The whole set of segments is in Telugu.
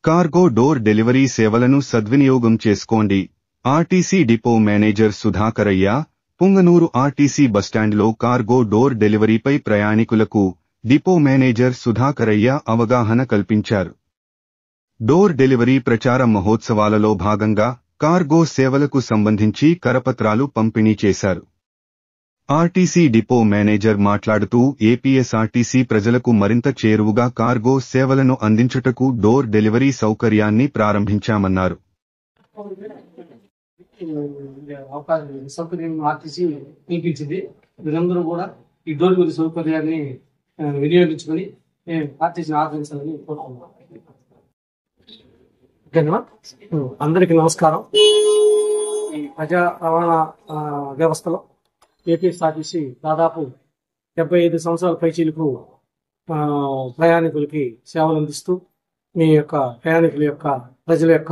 కార్గో డోర్ డెలివరీ సేవలను సద్వినియోగం చేసుకోండి. RTC depot manager Sudhakarayya Punganur RTC బస్టాండ్లో కార్గో డోర్ డెలివరీపై ప్రయాణికులకు డిపో మేనేజర్ సుధాకరయ్య అవగాహన కల్పించారు. డోర్ డెలివరీ ప్రచార మహోత్సవాలలో భాగంగా కార్గో సేవలకు సంబంధించి కరపత్రాలు పంపిణీ చేశారు. ఆర్టీసీ డిపో మేనేజర్ మాట్లాడుతూ ఏపీఎస్ఆర్టీసీ ప్రజలకు మరింత చేరువుగా కార్గో సేవలను అందించుటకు డోర్ డెలివరీ సౌకర్యాన్ని ప్రారంభించామన్నారు. మీరందరూ కూడా ఈ డోర్ డెలివరీ సౌకర్యాన్ని వినియోగించుకొని ఆర్టీసీని ఆదరించాలని కోరుకుంటున్నాం. అందరికీ నమస్కారం. ఈ ప్రజా రవాణా వ్యవస్థలో ఏపీఎస్ఆర్టీసీ దాదాపు 75 సంవత్సరాల పైచీలకు ప్రయాణికులకి సేవలు అందిస్తూ మీ యొక్క ప్రయాణికుల యొక్క ప్రజల యొక్క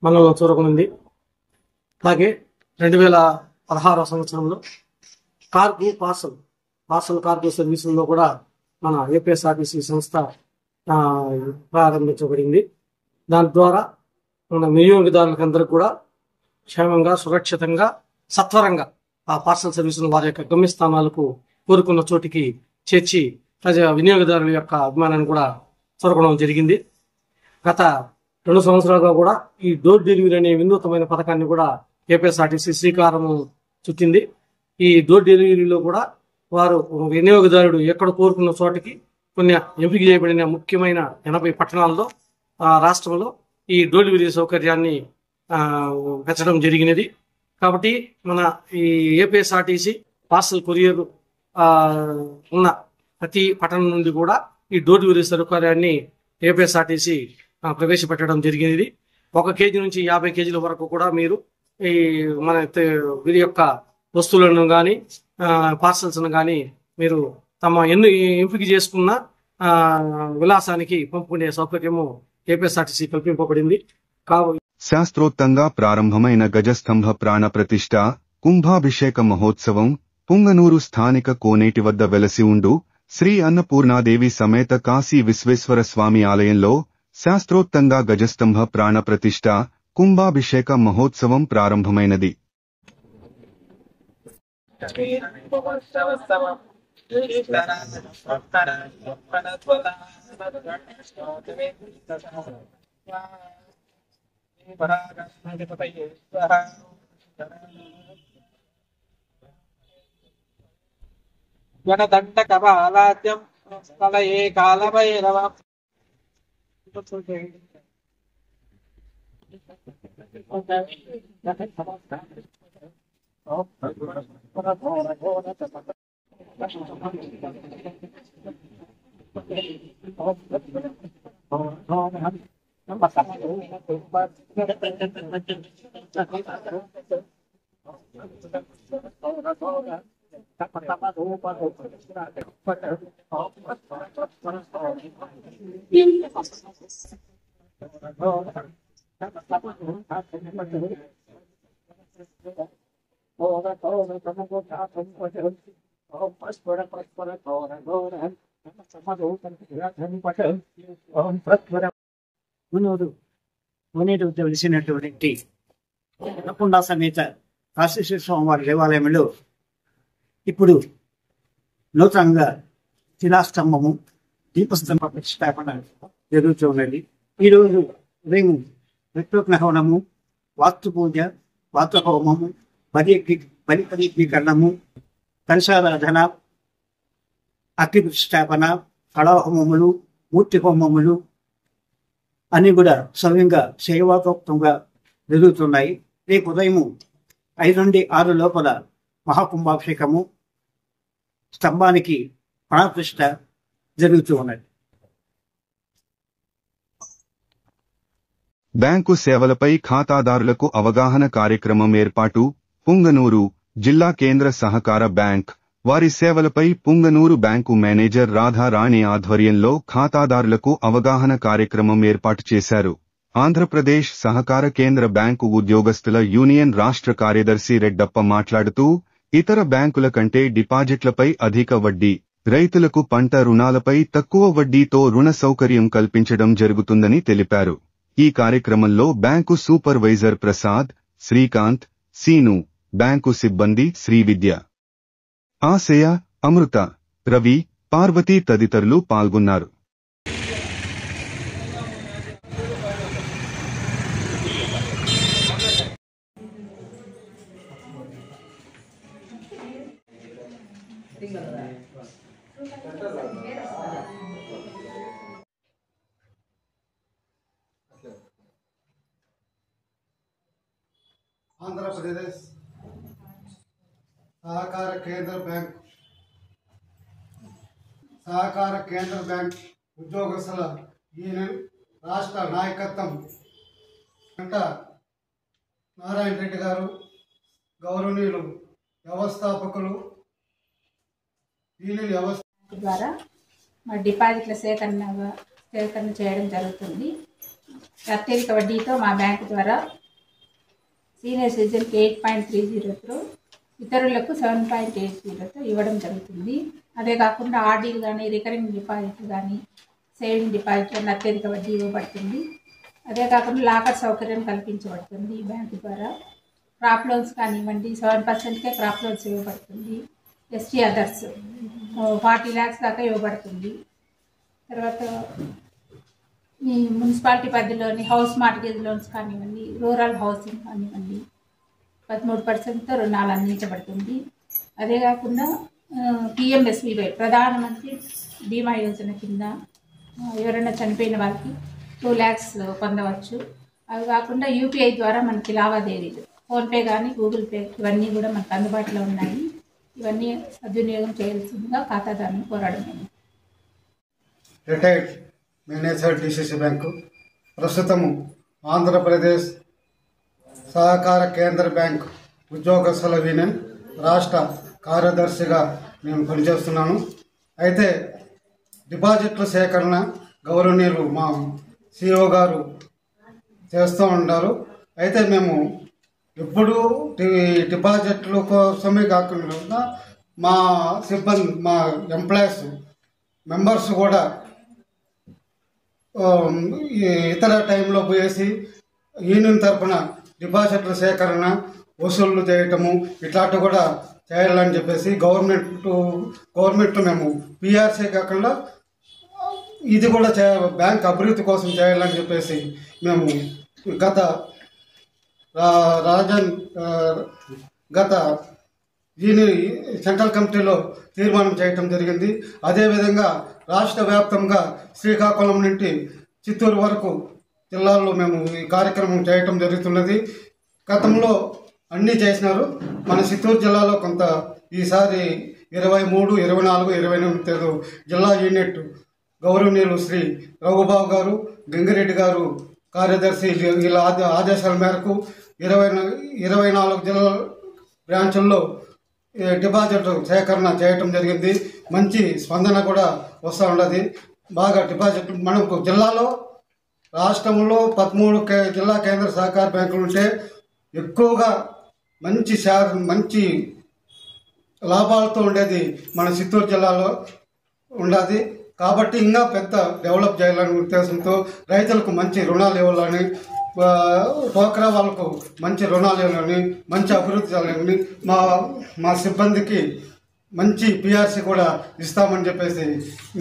మనలను చూరగొనుంది. అలాగే 2016 సంవత్సరంలో కార్గో పార్సల్ కార్గో సర్వీసుల్లో కూడా మన ఏపీఎస్ఆర్టీసీ సంస్థ ప్రారంభించబడింది. దాని ద్వారా మన వినియోగదారులకందరికీ కూడా క్షేమంగా, సురక్షితంగా, సత్వరంగా ఆ పార్సల్ సర్వీసులు వారి యొక్క గమ్యస్థానాలకు కోరుకున్న చోటికి చేర్చి వినియోగదారుల యొక్క అభిమానాన్ని కూడా చూరగొనడం జరిగింది. గత 2 సంవత్సరాలుగా కూడా ఈ డోర్ డెలివరీ అనే వినూత్నమైన పథకాన్ని కూడా ఏపీఎస్ఆర్టీసీ శ్రీకారం చుట్టింది. ఈ డోర్ డెలివరీలో కూడా వారు వినియోగదారుడు ఎక్కడ కోరుకున్న చోటికి కొన్ని ఎంపిక చేయబడిన ముఖ్యమైన 80 పట్టణాల్లో రాష్ట్రంలో ఈ డోర్ డెలివరీ సౌకర్యాన్ని పెంచడం జరిగినది. కాబట్టి మన ఈ ఏపీఎస్ఆర్టీసీ పార్సల్ కొరియర్ ఉన్న ప్రతి పట్టణం నుండి కూడా ఈ డోర్ డెలివరీ సౌకర్యాన్ని ఏపీఎస్ఆర్టీసీ ప్రవేశపెట్టడం జరిగినది. 1 కేజీ నుంచి 50 కేజీల వరకు కూడా మీరు ఈ మన వీరి యొక్క వస్తువులను కానీ పార్సల్స్ను కానీ మీరు తమ ఎంపిక చేసుకున్న విలాసానికి పంపుకునే సౌకర్యము ఏపీఎస్ఆర్టీసీ కల్పింపబడింది. శాస్త్రోక్తంగా ప్రారంభమైన గజస్తంభ ప్రాణ ప్రతిష్ఠ కుంభాభిషేక మహోత్సవం పుంగనూరు స్థానిక కోనేటి వద్ద వెలసి ఉండు శ్రీ అన్నపూర్ణాదేవి సమేత కాశీ విశ్వేశ్వర స్వామి ఆలయంలో శాస్త్రోక్తంగా గజస్తంభ ప్రాణ ప్రతిష్ఠ కుంభాభిషేక మహోత్సవం ప్రారంభమైనది. గణదండ కపాలాద్యం స్థలయే కాలభైరవం వెలిసినటువంటి అన్నపూర్ణ సమేత కాశీశ్వర స్వామివారి దేవాలయంలో ఇప్పుడు నూతనంగా శిలాస్తంభము దీపస్తంభ ప్రతిష్టాపన జరుగుతున్నది. ఈరోజు ఉదయం ప్రత్యేక హవనము, వాస్తు పూజ, వాస్తు హోమము, బలి పరీకరణము, కలశారాధన, అగ్ని ప్రతిష్టాపన, కళాహోమములు, మూర్తి హోమములు అన్ని కూడా సవ్యంగా సేవాతోక్తంగా జరుగుతున్నాయి. రేపు ఉదయం 5 నుండి 6 లోపల మహాకుంభాభిషేకము, స్తంభానికి ప్రాణప్రతిష్ఠ జరుగుతూ ఉన్నది. బ్యాంకు సేవలపై ఖాతాదారులకు అవగాహన కార్యక్రమం ఏర్పాటు. పుంగనూరు జిల్లా కేంద్ర సహకార బ్యాంక్ వారి సేవలపై పుంగనూరు బ్యాంకు మేనేజర్ రాధారాణి ఆధ్వర్యంలో ఖాతాదారులకు అవగాహన కార్యక్రమం ఏర్పాటు చేశారు. ఆంధ్రప్రదేశ్ సహకార కేంద్ర బ్యాంకు ఉద్యోగస్తుల యూనియన్ రాష్ట్ర కార్యదర్శి రెడ్డప్ప మాట్లాడుతూ ఇతర బ్యాంకుల కంటే డిపాజిట్లపై అధిక వడ్డీ, రైతులకు పంట రుణాలపై తక్కువ వడ్డీతో రుణ సౌకర్యం కల్పించడం జరుగుతుందని తెలిపారు. ఈ కార్యక్రమంలో bank supervisor Prasad, Srikanth, Seenu, bank సిబ్బంది శ్రీవిద్య, ఆశయ, అమృత, రవి, పార్వతి తదితరులు పాల్గొన్నారు. ఆంధ్రప్రదేశ్ సహకార కేంద్ర బ్యాంక్ ఉద్యోగస్తుల యూనియన్ రాష్ట్ర నాయకత్వం వెంట నారాయణ రెడ్డి గారు, గౌరవనీయులు వ్యవస్థాపకులు, యూనియన్ వ్యవస్థ ద్వారా మా డిపాజిట్ల సేకరణ చేయడం జరుగుతుంది. అత్యధిక వడ్డీతో మా బ్యాంకు ద్వారా సీనియర్ సిటిజన్కి 8.30తో, ఇతరులకు 7.80తో ఇవ్వడం జరుగుతుంది. అదే కాకుండా ఆర్డీలు కానీ, రికరింగ్ డిపాజిట్లు కానీ, సేవింగ్ డిపాజిట్లు అత్యధిక వడ్డీ ఇవ్వబడుతుంది. అదే కాకుండా లాకర్ సౌకర్యం కల్పించబడుతుంది ఈ బ్యాంకు ద్వారా. క్రాప్ లోన్స్ కానివ్వండి, 7%కే క్రాప్ లోన్స్ ఇవ్వబడుతుంది. ఎస్టీ అదర్స్ 40 lakhs దాకా ఇవ్వబడుతుంది. తర్వాత ఈ మున్సిపాలిటీ పరిధిలోని హౌస్ మార్గేజ్ లోన్స్ కానివ్వండి, రూరల్ హౌసింగ్ కానివ్వండి 13%తో రుణాలు అందించబడుతుంది. అదే కాకుండా PMSBY ప్రధానమంత్రి బీమా యోజన కింద ఎవరైనా చనిపోయిన వాళ్ళకి 2 lakhs పొందవచ్చు. అవి కాకుండా UPI ద్వారా మనకి లావాదేవీలు, ఫోన్పే కానీ, గూగుల్ పే ఇవన్నీ కూడా మనకు అందుబాటులో ఉన్నాయి. ఇవన్నీ సద్వినియోగం చేయాల్సిందిగా ఖాతాదారుని కోరడం. రిటైర్డ్ మేనేజర్ DCC బ్యాంకు ప్రస్తుతము ఆంధ్రప్రదేశ్ సహకార కేంద్ర బ్యాంక్ ఉద్యోగస్తుల యూనియన్ రాష్ట్ర కార్యదర్శిగా నేను పనిచేస్తున్నాను. అయితే డిపాజిట్ల సేకరణ గౌరవనీయులు మా CEO గారు చేస్తూ ఉంటారు. అయితే మేము ఎప్పుడు డిపాజిట్ల కోసమే కాకుండా మా సిబ్బంది, మా ఎంప్లాయీస్ మెంబర్స్ కూడా ఇతర టైంలో పోయేసి యూనియన్ తరఫున డిపాజిట్ల సేకరణ, వసూళ్లు చేయటము ఇట్లాంటివి కూడా చేయాలని చెప్పేసి గవర్నమెంట్ మేము PRC కాకుండా ఇది కూడా బ్యాంక్ అభివృద్ధి కోసం చేయాలని చెప్పేసి మేము గత సెంట్రల్ కమిటీలో తీర్మానం చేయటం జరిగింది. అదేవిధంగా రాష్ట్ర వ్యాప్తంగా శ్రీకాకుళం నుండి చిత్తూరు వరకు జిల్లాల్లో మేము ఈ కార్యక్రమం చేయటం జరుగుతున్నది. గతంలో అన్నీ చేసినారు. మన చిత్తూరు జిల్లాలో కొంత ఈసారి 23, 24, 28 జిల్లా యూనిట్ గౌరవనీయులు శ్రీ రఘుబాబు గారు, గంగిరెడ్డి గారు కార్యదర్శి వీళ్ళ ఆదేశాల మేరకు 24 జిల్లా బ్రాంచుల్లో డిపాజిట్ సేకరణ చేయటం జరిగింది. మంచి స్పందన కూడా వస్తూ ఉన్నది. బాగా డిపాజిట్ మనకు జిల్లాలో రాష్ట్రంలో 13 జిల్లా కేంద్ర సహకార బ్యాంకులు ఉంటే ఎక్కువగా మంచి లాభాలతో ఉండేది మన చిత్తూరు జిల్లాలో ఉండదు. కాబట్టి ఇంకా పెద్ద డెవలప్ చేయాలనే ఉద్దేశంతో రైతులకు మంచి రుణాలు ఇవ్వాలని, డోక్రా వాళ్ళకు మంచి రుణాలు ఇవ్వాలని, మంచి అభివృద్ధి చేయాలని, మా సిబ్బందికి మంచి PRC కూడా ఇస్తామని చెప్పేసి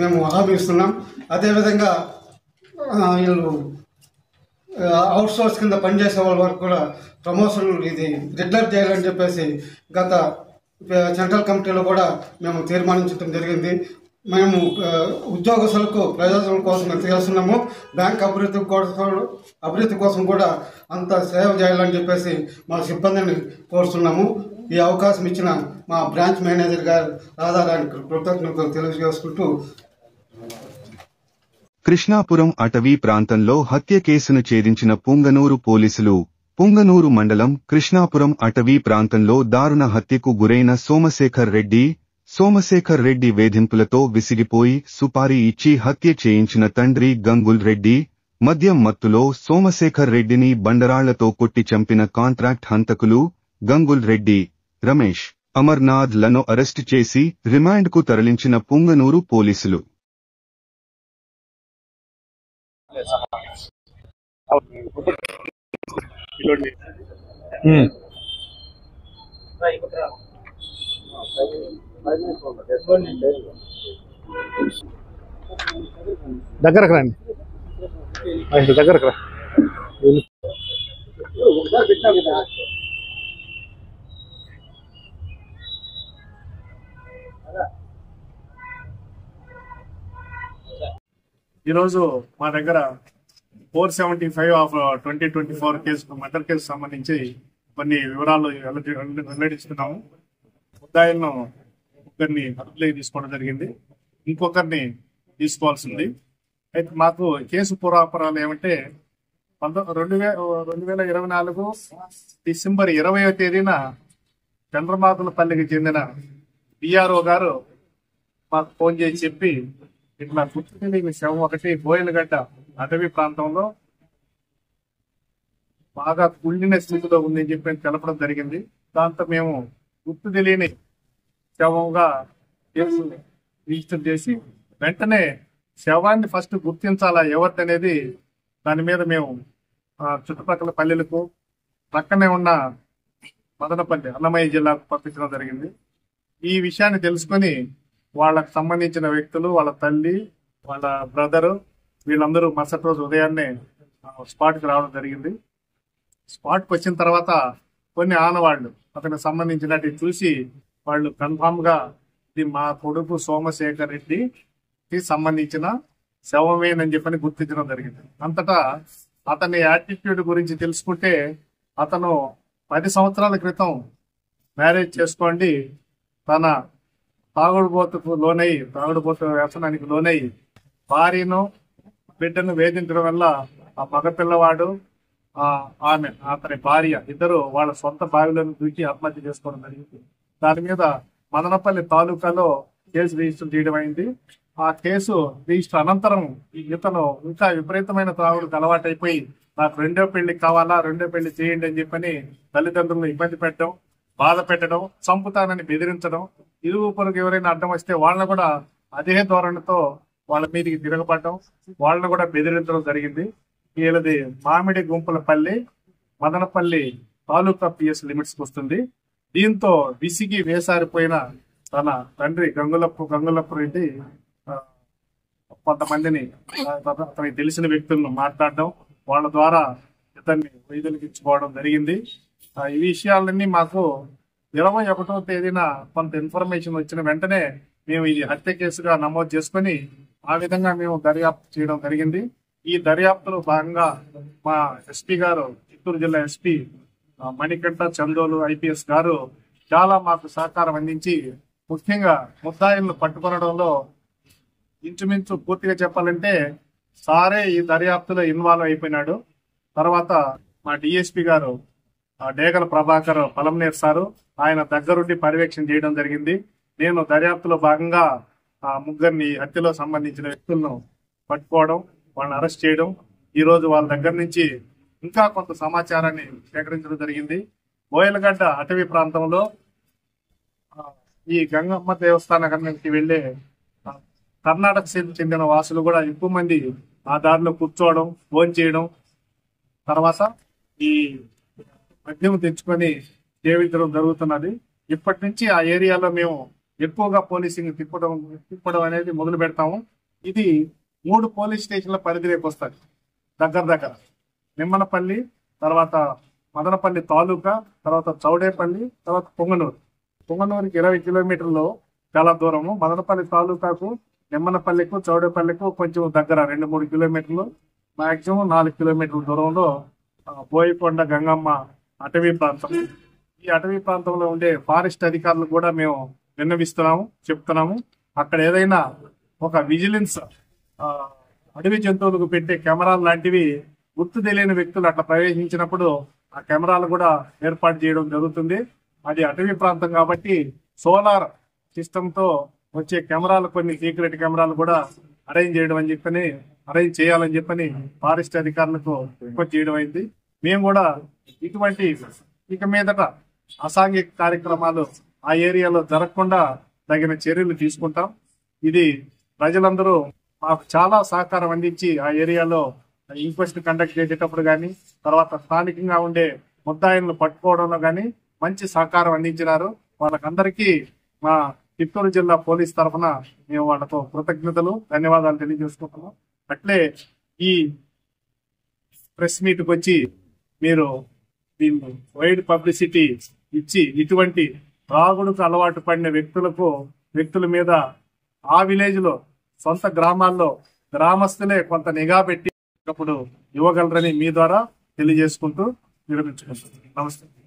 మేము హామీ ఇస్తున్నాం. అదేవిధంగా వీళ్ళు అవుట్సోర్స్ కింద పనిచేసే వాళ్ళ వరకు కూడా ప్రమోషన్ ఇది రెగ్యులర్ చేయాలని చెప్పేసి గత సెంట్రల్ కమిటీలో కూడా మేము తీర్మానించడం జరిగింది. మేము ఉద్యోగస్తులకు ప్రయోజనం కోసం ఎంత చేస్తున్నాము, బ్యాంక్ అభివృద్ధి కోసం కూడా అంత సేవ చేయాలని చెప్పేసి మా సిబ్బందిని కోరుతున్నాము. ఈ అవకాశం ఇచ్చిన మా బ్రాంచ్ మేనేజర్ గారు రాధారానికి కృతజ్ఞతలు తెలియజేసుకుంటూ, కృష్ణాపురం అటవీ ప్రాంతంలో హత్య కేసును ఛేదించిన పుంగనూరు పోలీసులు పుంగనూరు మండలం కృష్ణాపురం అటవీ ప్రాంతంలో దారుణ హత్యకు గురైన సోమశేఖర్ రెడ్డి వేధింపులతో విసిగిపోయి సుపారీ ఇచ్చి హత్య చేయించిన తండ్రి గంగుల్ రెడ్డి, మద్యం మత్తులో సోమశేఖర్ రెడ్డిని బండరాళ్లతో కొట్టి చంపిన కాంట్రాక్ట్ హంతకులు గంగుల్ రెడ్డి, రమేష్, అమర్నాథ్ లను అరెస్టు చేసి రిమాండ్కు తరలించిన పుంగనూరు పోలీసులు. దగ్గరకు రండి, దగ్గరకు రా. ఈరోజు మా దగ్గర 475 ఆఫ్ 2024 కేసు మర్డర్ కేసు సంబంధించి కొన్ని వివరాలు వెల్లడిస్తున్నాము. ముద్దాయిలను ఒకరిని అదుపులోకి తీసుకోవడం జరిగింది, ఇంకొకరిని తీసుకోవాల్సింది. అయితే మాకు కేసు పూర్వాపరాలు ఏమంటే 2024 డిసెంబర్ 20వ తేదీన చంద్రమాతులపల్లికి చెందిన బిఆర్ఓ గారు మాకు ఫోన్ చేసి చెప్పి ఇట్లా గుర్తు తెలియని శవం ఒకటి బోయలగడ్డ అటవీ ప్రాంతంలో బాగా కుళ్ళిన స్థితిలో ఉందని చెప్పి తెలపడం జరిగింది. దాంతో మేము గుర్తు తెలియని శవంగా కేసు రిజిస్టర్ చేసి వెంటనే శవాన్ని ఫస్ట్ గుర్తించాలా ఎవరిది అనేది దాని మీద మేము చుట్టుపక్కల పల్లెలకు పక్కనే ఉన్న మదనపల్లి అన్నమయ్య జిల్లాకు పంపించడం జరిగింది. ఈ విషయాన్ని తెలుసుకొని వాళ్ళకు సంబంధించిన వ్యక్తులు, వాళ్ళ తల్లి, వాళ్ళ బ్రదరు వీళ్ళందరూ మరుసటి రోజు ఉదయాన్నే స్పాట్కి రావడం జరిగింది. స్పాట్కి వచ్చిన తర్వాత కొన్ని ఆనవాళ్లు అతనికి సంబంధించినట్టు చూసి వాళ్ళు కన్ఫామ్ గా ఇది మా కొడుకు సోమశేఖర్ రెడ్డికి సంబంధించిన శవమేనని చెప్పని గుర్తించడం జరిగింది. అంతటా అతని యాటిట్యూడ్ గురించి తెలుసుకుంటే అతను 10 సంవత్సరాల క్రితం మ్యారేజ్ చేసుకోండి తన తాగుడుబోతు వ్యసనానికి లోనై భార్యను బిడ్డను వేధించడం వల్ల ఆ మగపిల్లవాడు ఆమె అతని భార్య ఇద్దరు వాళ్ళ సొంత బావిలను దూకి ఆత్మహత్య చేసుకోవడం జరిగింది. దాని మీద మదనపల్లి తాలూకాలో కేసు రిజిస్టర్ చేయడం అయింది. ఆ కేసు రిజిస్టర్ అనంతరం ఇతను ఇంకా విపరీతమైన త్రాగుడుకు అలవాటైపోయి నాకు రెండో పెళ్లి కావాలా, రెండో పెళ్లి చేయండి అని చెప్పని తల్లిదండ్రులను ఇబ్బంది పెట్టడం, బాధ పెట్టడం, చంపుతానని బెదిరించడం, ఇరుగు పొరుగు ఎవరైనా అడ్డం వస్తే వాళ్ళని కూడా అదే ధోరణితో వాళ్ళ మీదకి తిరగబడడం, వాళ్ళని కూడా బెదిరించడం జరిగింది. వీళ్ళది మామిడి గుంపులపల్లి మదనపల్లి తాలూకా పిఎస్ లిమిట్స్ వస్తుంది. దీంతో విసిగి వేసారిపోయిన తన తండ్రి గంగులప్పు రెడ్డి కొంతమందిని అతనికి తెలిసిన వ్యక్తులను మాట్లాడడం, వాళ్ళ ద్వారా ఇతన్ని వైద్యులకు ఇచ్చుకోవడం జరిగింది. ఈ విషయాలన్నీ మాకు 21వ తేదీన కొంత ఇన్ఫర్మేషన్ వచ్చిన వెంటనే మేము ఇది హత్య కేసుగా నమోదు చేసుకుని ఆ విధంగా మేము దర్యాప్తు చేయడం జరిగింది. ఈ దర్యాప్తులో భాగంగా మా ఎస్పీ గారు, చిత్తూరు జిల్లా ఎస్పీ మణికంఠ చందోలు ఐపీఎస్ గారు చాలా మాకు సహకారం అందించి ముఖ్యంగా ముద్దాయిలను పట్టుకొనడంలో ఇంచుమించు పూర్తిగా చెప్పాలంటే సారే ఈ దర్యాప్తులో ఇన్వాల్వ్ అయిపోయినాడు. తర్వాత మా డిఎస్పీ గారు డేగల ప్రభాకర్ పలంనేర్ సారు ఆయన దగ్గరుండి పర్యవేక్షణ చేయడం జరిగింది. నేను దర్యాప్తులో భాగంగా ముగ్గురిని హత్యలో సంబంధించిన వ్యక్తులను పట్టుకోవడం, వాళ్ళని అరెస్ట్ చేయడం, ఈ రోజు వాళ్ళ దగ్గర నుంచి ఇంకా కొంత సమాచారాన్ని సేకరించడం జరిగింది. బోయలగడ్డ అటవీ ప్రాంతంలో ఈ గంగమ్మ దేవస్థానానికి వెళ్లే కర్ణాటక చెందిన వాసులు కూడా ఎక్కువ మంది ఆ దారిలో కూర్చోవడం, ఫోన్ చేయడం, తర్వాత ఈ మద్యం తెచ్చుకొని సేవించడం జరుగుతున్నది. ఇప్పటి నుంచి ఆ ఏరియాలో మేము ఎక్కువగా పోలీసింగ్ తిప్పడం అనేది మొదలు పెడతాము. ఇది 3 పోలీస్ స్టేషన్ల పరిధిలోకి వస్తుంది. దగ్గర నిమ్మనపల్లి, తర్వాత మదనపల్లి తాలూకా, తర్వాత చౌడేపల్లి, తర్వాత పొంగనూరుకి 20 కిలోమీటర్లు చాలా దూరము. మదనపల్లి తాలూకాకు, నిమ్మనపల్లికు, చౌడేపల్లికు కొంచెం దగ్గర 2-3 కిలోమీటర్లు, మాక్సిమం 4 కిలోమీటర్ల దూరంలో బోయకొండ గంగమ్మ అటవీ ప్రాంతం. ఈ అటవీ ప్రాంతంలో ఉండే ఫారెస్ట్ అధికారులు కూడా మేము చెప్తున్నాము. అక్కడ ఏదైనా ఒక విజిలెన్స్ అడవి జంతువులకు పెట్టే కెమెరాలు లాంటివి గుర్తు తెలియని వ్యక్తులు అట్లా ప్రవేశించినప్పుడు ఆ కెమెరాలు కూడా ఏర్పాటు చేయడం జరుగుతుంది. అది అటవీ ప్రాంతం కాబట్టి సోలార్ సిస్టమ్ తో వచ్చే కెమెరాలు, కొన్ని సీక్రెట్ కెమెరాలు కూడా అరేంజ్ చేయాలని చెప్పని ఫారెస్ట్ అధికారులకు రిక్వెస్ట్ చేయడం అయింది. మేము కూడా ఇటువంటి ఇక మీదట అసాంఘిక కార్యక్రమాలు ఆ ఏరియాలో జరగకుండా తగిన చర్యలు తీసుకుంటాం. ఇది ప్రజలందరూ మాకు చాలా సహకారం అందించి ఆ ఏరియాలో ఇంక్వెస్ట్ కండక్ట్ చేసేటప్పుడు కానీ తర్వాత స్థానికంగా ఉండే ముద్దాయిలను పట్టుకోవడంలో కానీ మంచి సహకారం అందించినారు. వాళ్ళకందరికీ మా చిత్తూరు జిల్లా పోలీస్ తరఫున మేము వాళ్ళతో కృతజ్ఞతలు ధన్యవాదాలు తెలియజేసుకుంటున్నాం. అట్లే ఈ ప్రెస్ మీట్కి వచ్చి మీరు దీన్ని వైడ్ పబ్లిసిటీ ఇచ్చి ఇటువంటి త్రాగుడుకు అలవాటు పడిన వ్యక్తుల మీద ఆ విలేజ్ లో సొంత గ్రామాల్లో గ్రామస్తులే కొంత నిఘా పెట్టి అప్పుడు ఇవ్వగలరని మీ ద్వారా తెలియజేసుకుంటూ విరమించుకుంటున్నాను. నమస్తే.